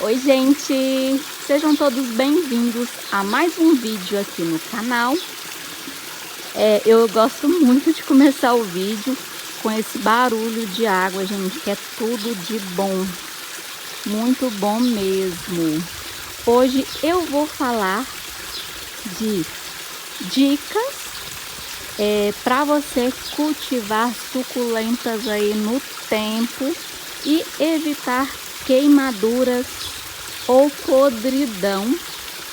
Oi, gente! Sejam todos bem-vindos a mais um vídeo aqui no canal. Eu gosto muito de começar o vídeo com esse barulho de água, gente, que é tudo de bom. Muito bom mesmo. Hoje eu vou falar de dicas para você cultivar suculentas aí no tempo e evitar queimaduras ou podridão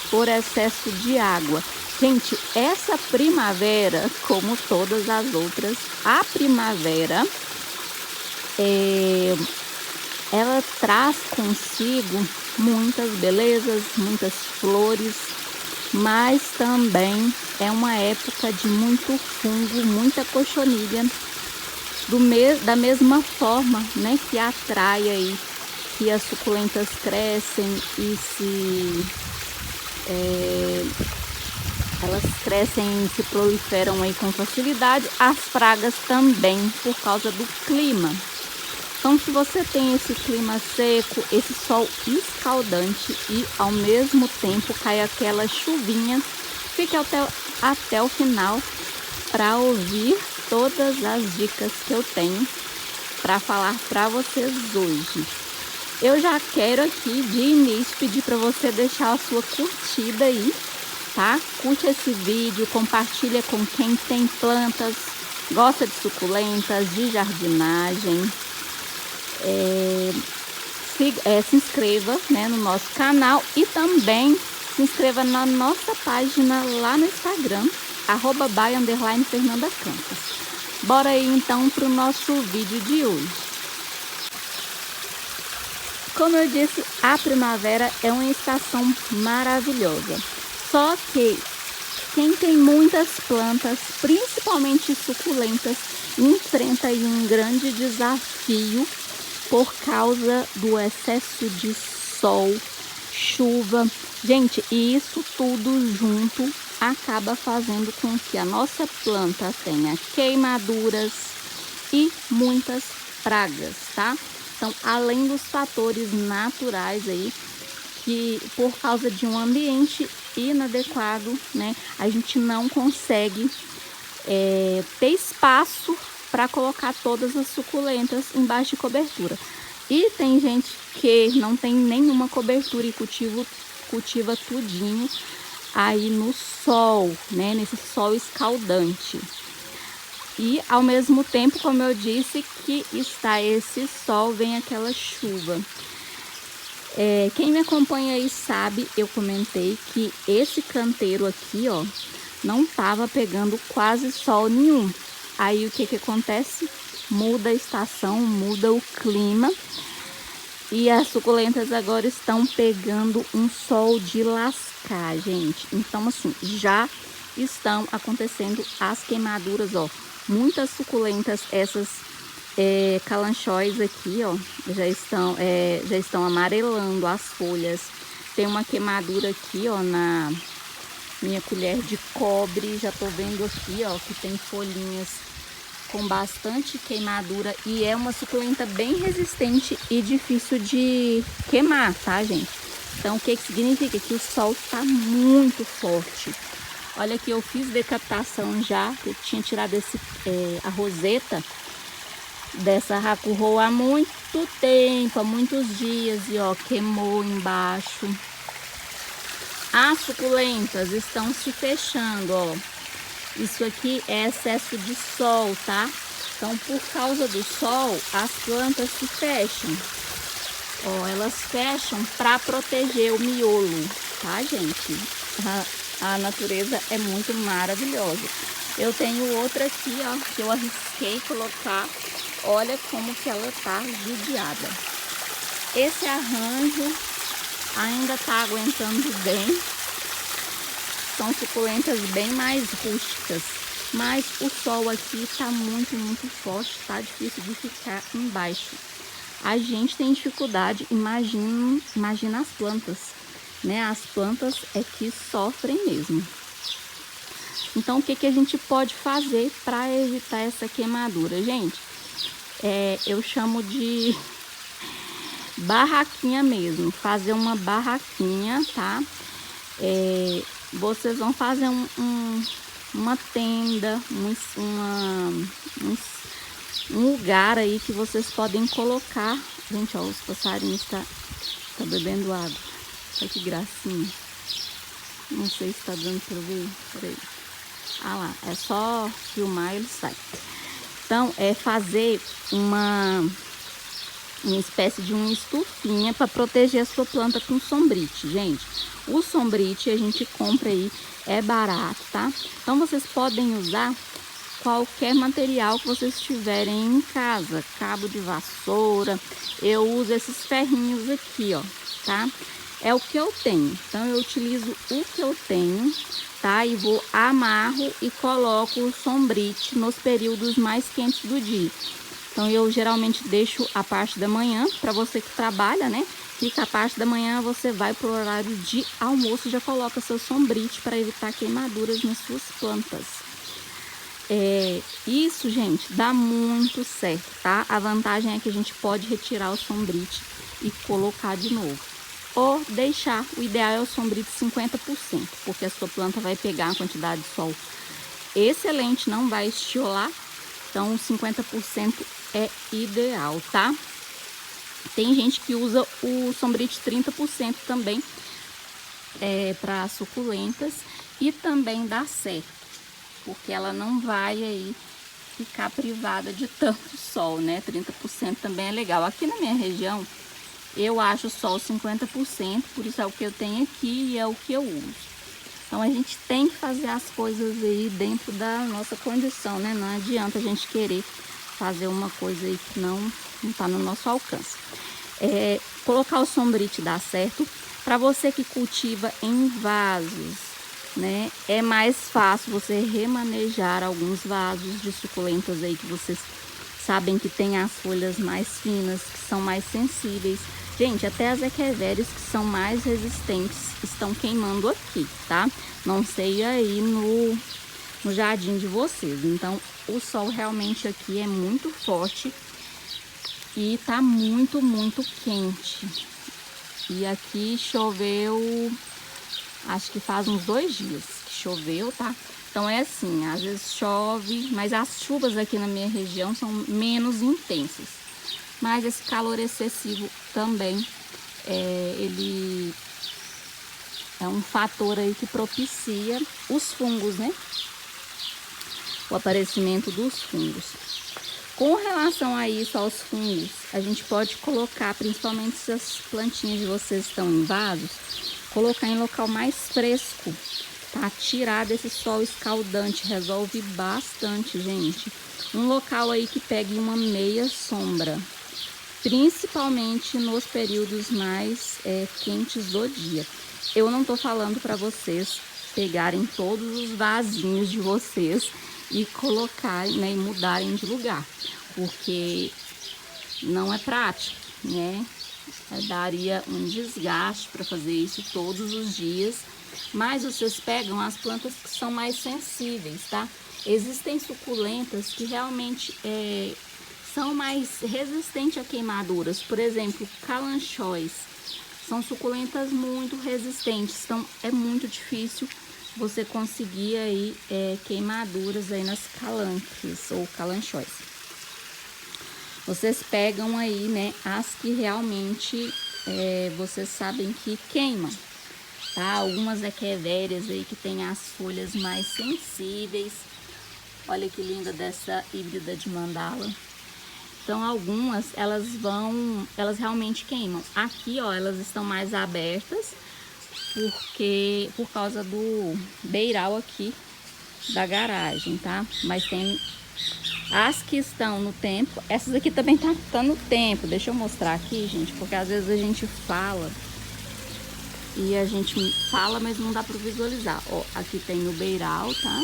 por excesso de água. Gente, essa primavera, como todas as outras, a primavera ela traz consigo muitas belezas, muitas flores, mas também é uma época de muito fungo, muita cochonilha, da mesma forma, né, que atrai aí, que as suculentas crescem e elas crescem e se proliferam aí com facilidade, as pragas também, por causa do clima. Então, se você tem esse clima seco, esse sol escaldante e ao mesmo tempo cai aquela chuvinha, fique até o final para ouvir todas as dicas que eu tenho para falar para vocês hoje. Eu já quero aqui de início pedir para você deixar a sua curtida aí, tá? Curte esse vídeo, compartilha com quem tem plantas, gosta de suculentas, de jardinagem. Se inscreva, né, no nosso canal e também se inscreva na nossa página lá no Instagram, @by_Fernanda Campos. Bora aí então para o nosso vídeo de hoje. Como eu disse, a primavera é uma estação maravilhosa. Só que quem tem muitas plantas, principalmente suculentas, enfrenta aí um grande desafio por causa do excesso de sol, chuva. Gente, e isso tudo junto acaba fazendo com que a nossa planta tenha queimaduras e muitas pragas, tá? Então, além dos fatores naturais aí, que por causa de um ambiente inadequado, né, a gente não consegue ter espaço para colocar todas as suculentas embaixo de cobertura. E tem gente que não tem nenhuma cobertura e cultiva tudinho aí no sol, né, nesse sol escaldante. E ao mesmo tempo, como eu disse, que está esse sol, vem aquela chuva. Quem me acompanha aí sabe, eu comentei que esse canteiro aqui, ó, não tava pegando quase sol nenhum. Aí o que acontece? Muda a estação, muda o clima e as suculentas agora estão pegando um sol de lascar, gente. Então, assim, já estão acontecendo as queimaduras, ó. Muitas suculentas, essas calanchóis aqui, ó, já estão amarelando as folhas. Tem uma queimadura aqui, ó, na minha colher de cobre. Já tô vendo aqui, ó, que tem folhinhas com bastante queimadura e é uma suculenta bem resistente e difícil de queimar, tá, gente? Então, o que significa? Que o sol tá muito forte. Olha que eu fiz decapitação já, eu tinha tirado a roseta dessa Hakuho há muito tempo, há muitos dias, e ó, queimou embaixo. As suculentas estão se fechando, ó. Isso aqui é excesso de sol, tá? Então, por causa do sol, as plantas se fecham. Ó, elas fecham para proteger o miolo, tá, gente? A natureza é muito maravilhosa. Eu tenho outra aqui, ó, que eu arrisquei colocar. Olha como que ela tá judiada. Esse arranjo ainda tá aguentando bem. São suculentas bem mais rústicas, mas o sol aqui tá muito forte, tá difícil de ficar embaixo. A gente tem dificuldade, imagina as plantas, né? As plantas é que sofrem mesmo. Então, o que a gente pode fazer para evitar essa queimadura, gente? Eu chamo de barraquinha mesmo, fazer uma barraquinha, tá? Vocês vão fazer uma tenda, um lugar aí que vocês podem colocar. Gente, ó, os passarinhos tá bebendo água. Olha que gracinha. Não sei se tá dando pra ver. Peraí. Ah lá, é só filmar e ele sai. Então, é fazer uma espécie de uma estufinha para proteger a sua planta com sombrite, gente. O sombrite a gente compra aí, é barato, tá? Então, vocês podem usar qualquer material que vocês tiverem em casa, cabo de vassoura. Eu uso esses ferrinhos aqui, ó, tá? É o que eu tenho, então eu utilizo o que eu tenho, tá? E vou amarro e coloco o sombrite nos períodos mais quentes do dia. Então eu geralmente deixo a parte da manhã, para você que trabalha, né? Fica a parte da manhã, você vai pro horário de almoço e já coloca seu sombrite para evitar queimaduras nas suas plantas. Isso, gente, dá muito certo, tá? A vantagem é que a gente pode retirar o sombrite e colocar de novo. Ou deixar, o ideal é o sombrite 50%, porque a sua planta vai pegar uma quantidade de sol excelente, não vai estiolar. Então, 50% é ideal, tá? Tem gente que usa o sombrite 30% também para suculentas e também dá certo, porque ela não vai aí ficar privada de tanto sol, né? 30% também é legal. Aqui na minha região, eu acho sol 50%, por isso é o que eu tenho aqui e é o que eu uso. Então, a gente tem que fazer as coisas aí dentro da nossa condição, né? Não adianta a gente querer fazer uma coisa aí que não tá no nosso alcance. Colocar o sombrite dá certo. Para você que cultiva em vasos, né? É mais fácil você remanejar alguns vasos de suculentas aí que vocês sabem que tem as folhas mais finas, que são mais sensíveis. Gente, até as equevérias que são mais resistentes estão queimando aqui, tá? Não sei aí no jardim de vocês. Então, o sol realmente aqui é muito forte e tá muito, muito quente. E aqui choveu, acho que faz uns 2 dias que choveu, tá? Então é assim, às vezes chove, mas as chuvas aqui na minha região são menos intensas. Mas esse calor excessivo também, ele é um fator aí que propicia os fungos, né? O aparecimento dos fungos. Com relação a isso, aos fungos, a gente pode colocar, principalmente se as plantinhas de vocês estão em vasos, colocar em local mais fresco, tá? Tirar desse sol escaldante, resolve bastante, gente. Um local aí que pegue uma meia sombra, principalmente nos períodos mais quentes do dia. Eu não tô falando para vocês pegarem todos os vasinhos de vocês e colocarem, né, e mudarem de lugar, porque não é prático, né? Daria um desgaste para fazer isso todos os dias, mas vocês pegam as plantas que são mais sensíveis, tá? Existem suculentas que realmente são mais resistentes a queimaduras, por exemplo, calanchóis. São suculentas muito resistentes, então é muito difícil você conseguir aí queimaduras aí nas calanques ou calanchóis. Vocês pegam aí, né, as que realmente vocês sabem que queimam, tá? Algumas equevérias aí que tem as folhas mais sensíveis. Olha que linda dessa híbrida de mandala. Então, algumas, elas realmente queimam. Aqui, ó, elas estão mais abertas, por causa do beiral aqui da garagem, tá? Mas tem as que estão no tempo, essas aqui também tá no tempo. Deixa eu mostrar aqui, gente, porque às vezes a gente fala, mas não dá para visualizar. Ó, aqui tem o beiral, tá?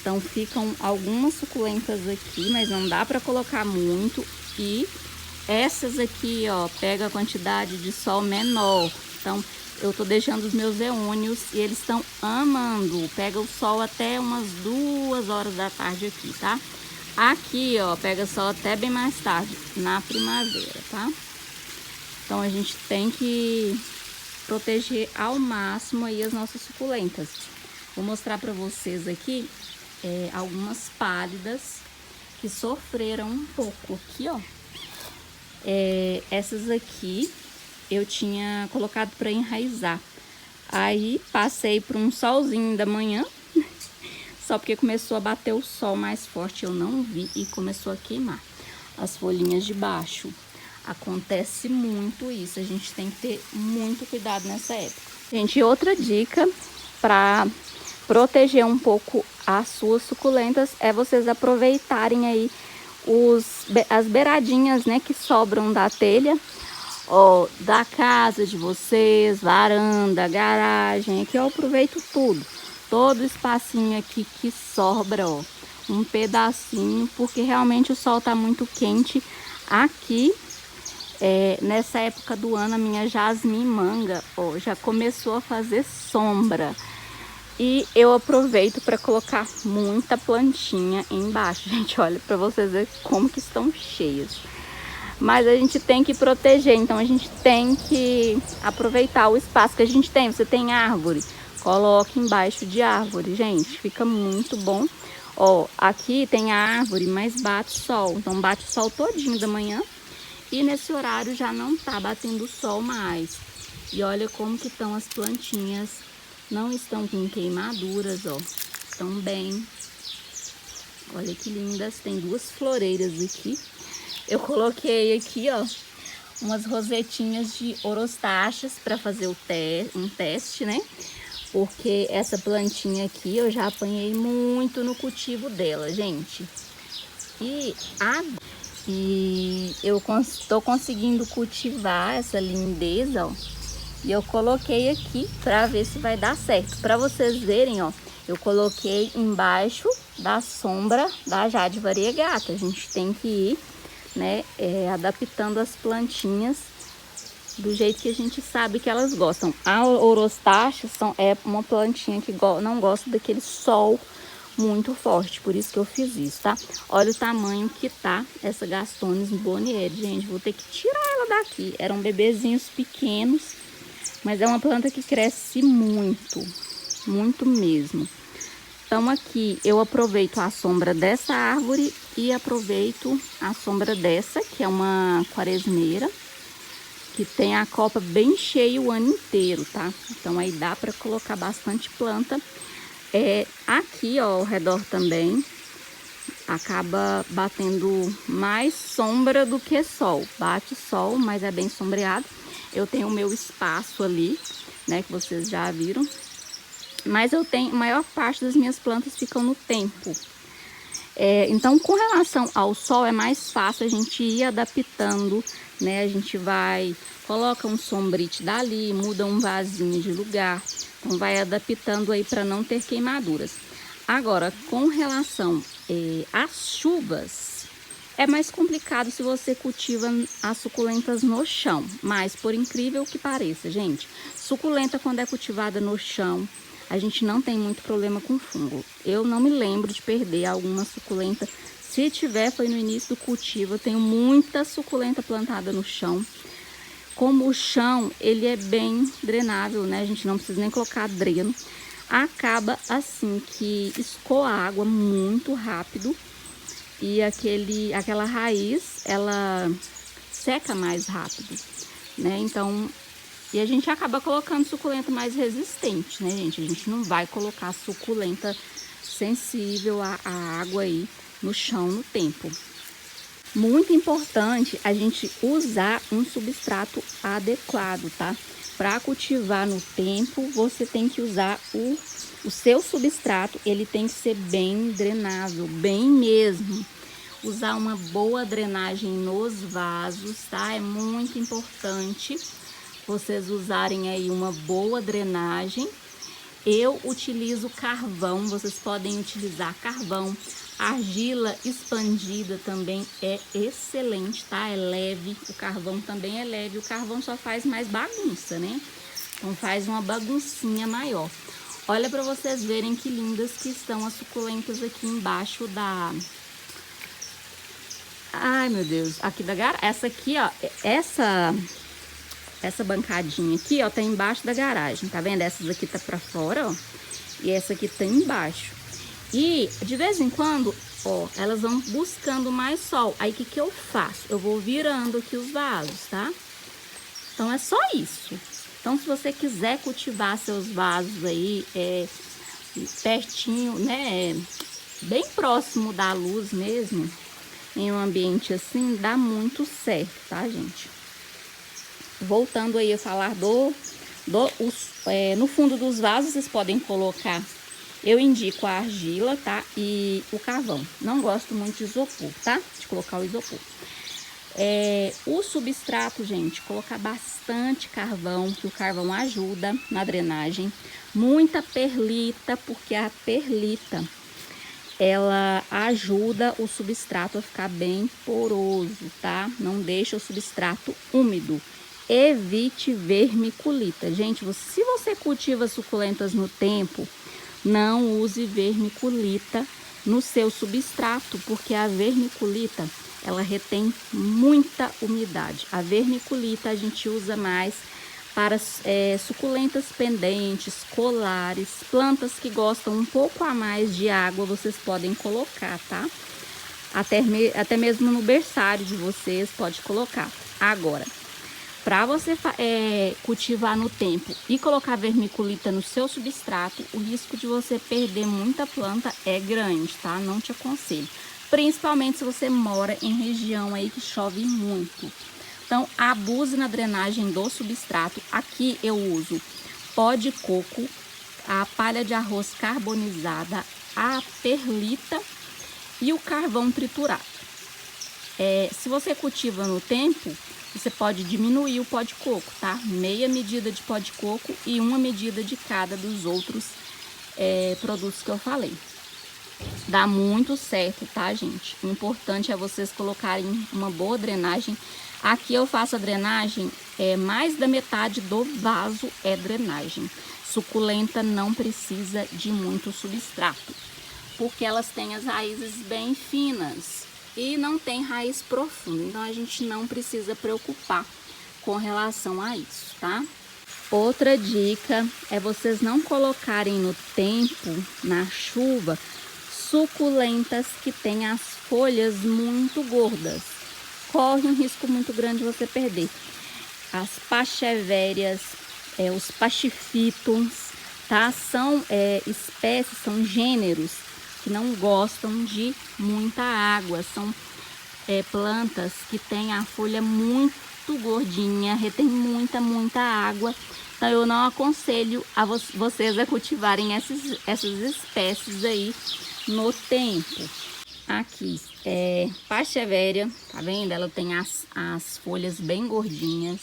Então, ficam algumas suculentas aqui, mas não dá para colocar muito. E essas aqui, ó, pega a quantidade de sol menor. Então, eu tô deixando os meus eônios e eles estão amando. Pega o sol até umas 2 horas da tarde aqui, tá? Aqui, ó, pega sol até bem mais tarde, na primavera, tá? Então a gente tem que proteger ao máximo aí as nossas suculentas. Vou mostrar para vocês aqui algumas pálidas que sofreram um pouco aqui, ó. Essas aqui eu tinha colocado para enraizar. Aí passei por um solzinho da manhã, só porque começou a bater o sol mais forte, eu não vi e começou a queimar as folhinhas de baixo. Acontece muito isso, a gente tem que ter muito cuidado nessa época. Gente, outra dica para proteger um pouco as suas suculentas é vocês aproveitarem aí as beiradinhas, né, que sobram da telha, ó, da casa de vocês, varanda, garagem. Aqui eu aproveito tudo, todo o espacinho aqui que sobra, ó, um pedacinho, porque realmente o sol tá muito quente aqui. Nessa época do ano, a minha jasmim manga, ó, já começou a fazer sombra. E eu aproveito para colocar muita plantinha embaixo. Gente, olha, para vocês verem como que estão cheias. Mas a gente tem que proteger, então a gente tem que aproveitar o espaço que a gente tem. Você tem árvore, coloque embaixo de árvore, gente, fica muito bom. Ó, aqui tem a árvore, mas bate sol, então bate o sol todinho da manhã. E nesse horário já não tá batendo sol mais. E olha como que estão as plantinhas. Não estão com queimaduras, ó. Estão bem. Olha que lindas. Tem duas floreiras aqui. Eu coloquei aqui, ó, umas rosetinhas de orostachas para fazer um teste, né? Porque essa plantinha aqui eu já apanhei muito no cultivo dela, gente. E eu estou conseguindo cultivar essa lindeza, ó. E eu coloquei aqui para ver se vai dar certo. Para vocês verem, ó, eu coloquei embaixo da sombra da Jade Variegata. A gente tem que ir, né, adaptando as plantinhas do jeito que a gente sabe que elas gostam. A Orostache é uma plantinha que não gosta daquele sol muito forte, por isso que eu fiz isso, tá? Olha o tamanho que tá essa Gastones Bonnieri, gente, vou ter que tirar ela daqui. Eram bebezinhos pequenos, mas é uma planta que cresce muito, muito mesmo. Então aqui eu aproveito a sombra dessa árvore e aproveito a sombra dessa, que é uma quaresmeira, que tem a copa bem cheia o ano inteiro, tá? Então aí dá para colocar bastante planta. Aqui, ó, ao redor também acaba batendo mais sombra do que sol. Bate sol, mas é bem sombreado. Eu tenho o meu espaço ali, né, que vocês já viram. Mas eu tenho, a maior parte das minhas plantas ficam no tempo. Então, com relação ao sol, é mais fácil a gente ir adaptando, né? A gente coloca um sombrite dali, muda um vasinho de lugar. Então, vai adaptando aí para não ter queimaduras. Agora, com relação às chuvas, é mais complicado se você cultiva as suculentas no chão. Mas, por incrível que pareça, gente, suculenta quando é cultivada no chão, a gente não tem muito problema com fungo. Eu não me lembro de perder alguma suculenta. Se tiver, foi no início do cultivo. Eu tenho muita suculenta plantada no chão. Como o chão, ele é bem drenável, né? A gente não precisa nem colocar dreno. Acaba assim que escoa a água muito rápido. E aquela raiz, ela seca mais rápido, né? Então, e a gente acaba colocando suculenta mais resistente, né, gente? A gente não vai colocar suculenta sensível à água aí no chão no tempo. Muito importante a gente usar um substrato adequado, tá? Para cultivar no tempo, você tem que usar o seu substrato, ele tem que ser bem drenável, bem mesmo. Usar uma boa drenagem nos vasos, tá? É muito importante vocês usarem aí uma boa drenagem. Eu utilizo carvão, vocês podem utilizar carvão. Argila expandida também é excelente, tá? É leve, o carvão também é leve. O carvão só faz mais bagunça, né? Então faz uma baguncinha maior. Olha para vocês verem que lindas que estão as suculentas aqui embaixo da... Ai, meu Deus, aqui da garagem. Essa aqui, ó, essa essa bancadinha aqui, ó, tá embaixo da garagem, tá vendo? Essas aqui tá pra fora, ó, e essa aqui tá embaixo. E de vez em quando, ó, elas vão buscando mais sol. Aí o que que eu faço? Eu vou virando aqui os vasos, tá? Então é só isso. Então se você quiser cultivar seus vasos aí, pertinho, né, bem próximo da luz mesmo, em um ambiente assim, dá muito certo, tá, gente? Voltando aí a falar no fundo dos vasos, vocês podem colocar, eu indico a argila, tá? E o carvão. Não gosto muito de isopor, tá? De colocar o isopor. O substrato, gente, colocar bastante carvão, que o carvão ajuda na drenagem. Muita perlita, porque a perlita, ela ajuda o substrato a ficar bem poroso, tá? Não deixa o substrato úmido. Evite vermiculita. Gente, se você cultiva suculentas no tempo, não use vermiculita no seu substrato, porque a vermiculita, ela retém muita umidade. A vermiculita a gente usa mais para suculentas pendentes, colares, plantas que gostam um pouco a mais de água, vocês podem colocar, tá? Até mesmo no berçário de vocês pode colocar. Agora, para você cultivar no tempo e colocar vermiculita no seu substrato, o risco de você perder muita planta é grande, tá? Não te aconselho. Principalmente se você mora em região aí que chove muito. Então, abuse na drenagem do substrato. Aqui eu uso pó de coco, a palha de arroz carbonizada, a perlita e o carvão triturado. Se você cultiva no tempo, você pode diminuir o pó de coco, tá? Meia medida de pó de coco e uma medida de cada dos outros produtos que eu falei. Dá muito certo, tá, gente? O importante é vocês colocarem uma boa drenagem. Aqui eu faço a drenagem, mais da metade do vaso é drenagem. Suculenta não precisa de muito substrato, porque elas têm as raízes bem finas e não tem raiz profunda. Então a gente não precisa preocupar com relação a isso, tá? Outra dica é vocês não colocarem no tempo, na chuva, suculentas que têm as folhas muito gordas. Corre um risco muito grande de você perder. As pachevérias, os pachifitums, tá? São espécies, são gêneros que não gostam de muita água. São plantas que têm a folha muito gordinha, retém muita água. Então eu não aconselho a vocês a cultivarem essas espécies aí no tempo. Aqui pachevéria, tá vendo? Ela tem as folhas bem gordinhas.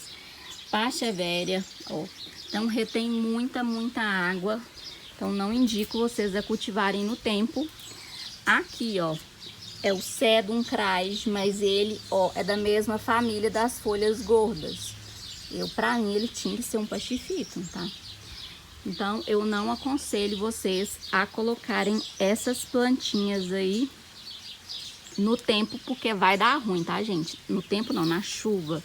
Pachevéria, ó, então retém muita água. Então não indico vocês a cultivarem no tempo. Aqui, ó, é o Sedum crage, mas ele, ó, é da mesma família das folhas gordas. Pra mim ele tinha que ser um pachifitum, tá? Então eu não aconselho vocês a colocarem essas plantinhas aí no tempo, porque vai dar ruim, tá, gente? No tempo não, na chuva.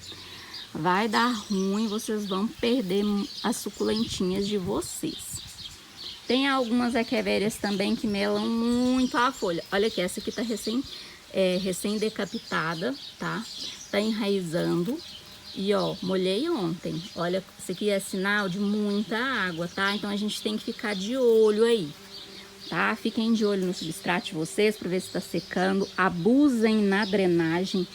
Vai dar ruim, vocês vão perder as suculentinhas de vocês. Tem algumas equevérias também que melam muito a folha. Olha aqui, essa aqui tá recém decapitada, tá? Tá enraizando. E ó, molhei ontem. Olha, isso aqui é sinal de muita água, tá? Então a gente tem que ficar de olho aí, tá? Fiquem de olho no substrato de vocês para ver se tá secando. Abusem na drenagem,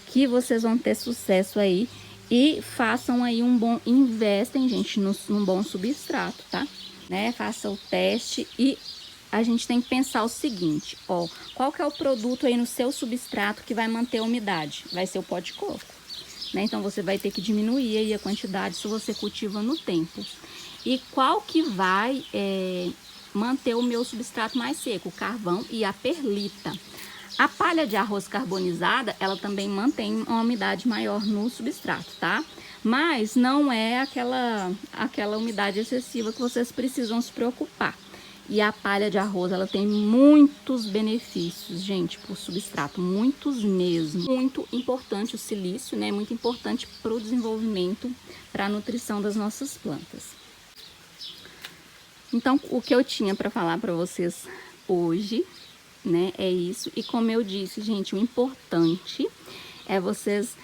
que vocês vão ter sucesso aí. E façam aí investem, gente, num bom substrato, tá? Né? Faça o teste e a gente tem que pensar o seguinte, ó, qual que é o produto aí no seu substrato que vai manter a umidade? Vai ser o pó de coco, né? Então você vai ter que diminuir aí a quantidade se você cultiva no tempo. E qual que vai manter o meu substrato mais seco? O carvão e a perlita. A palha de arroz carbonizada, ela também mantém uma umidade maior no substrato, tá? Mas não é aquela umidade excessiva que vocês precisam se preocupar. E a palha de arroz, ela tem muitos benefícios, gente, por substrato, muitos mesmo. Muito importante o silício, né? Muito importante para o desenvolvimento, para a nutrição das nossas plantas. Então, o que eu tinha para falar para vocês hoje, né, é isso. E como eu disse, gente, o importante é vocês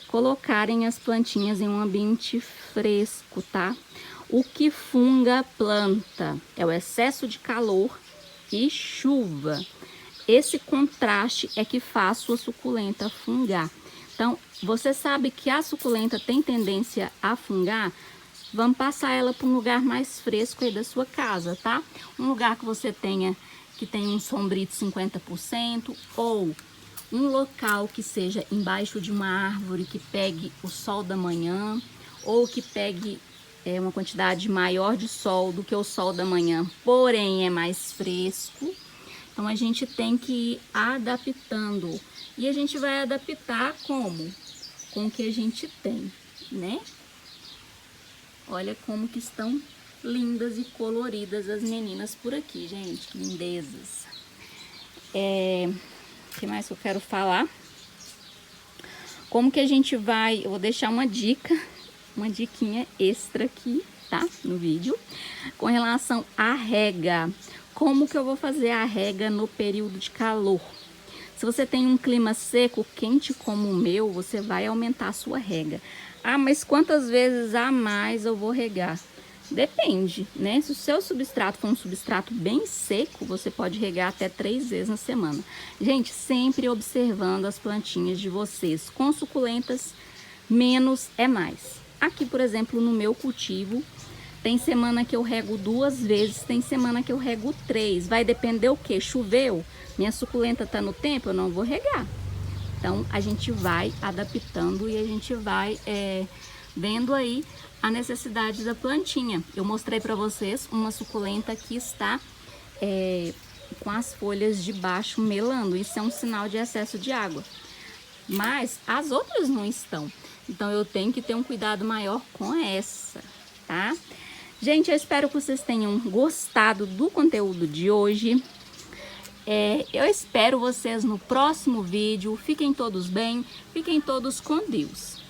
colocarem as plantinhas em um ambiente fresco, tá? O que funga a planta é o excesso de calor e chuva. Esse contraste é que faz sua suculenta fungar. Então, você sabe que a suculenta tem tendência a fungar? Vamos passar ela para um lugar mais fresco aí da sua casa, tá? Um lugar que você tenha, que tenha um sombrito 50%, ou um local que seja embaixo de uma árvore que pegue o sol da manhã, ou que pegue uma quantidade maior de sol do que o sol da manhã, porém é mais fresco. Então a gente tem que ir adaptando. E a gente vai adaptar como? Com o que a gente tem, né? Olha como que estão lindas e coloridas as meninas por aqui, gente. Que lindezas. O que mais que eu quero falar? Como que a gente vai... Eu vou deixar uma diquinha extra aqui, tá? No vídeo. Com relação à rega. Como que eu vou fazer a rega no período de calor? Se você tem um clima seco, quente como o meu, você vai aumentar a sua rega. Ah, mas quantas vezes a mais eu vou regar? Depende, né? Se o seu substrato for um substrato bem seco, você pode regar até 3 vezes na semana. Gente, sempre observando as plantinhas de vocês. Com suculentas, menos é mais. Aqui, por exemplo, no meu cultivo, tem semana que eu rego 2 vezes, tem semana que eu rego 3. Vai depender o que? Choveu? Minha suculenta tá no tempo, eu não vou regar. Então, a gente vai adaptando e a gente vai vendo aí a necessidade da plantinha. Eu mostrei para vocês uma suculenta que está com as folhas de baixo melando. Isso é um sinal de excesso de água. Mas as outras não estão. Então, eu tenho que ter um cuidado maior com essa, tá? Gente, eu espero que vocês tenham gostado do conteúdo de hoje. Eu espero vocês no próximo vídeo. Fiquem todos bem, fiquem todos com Deus.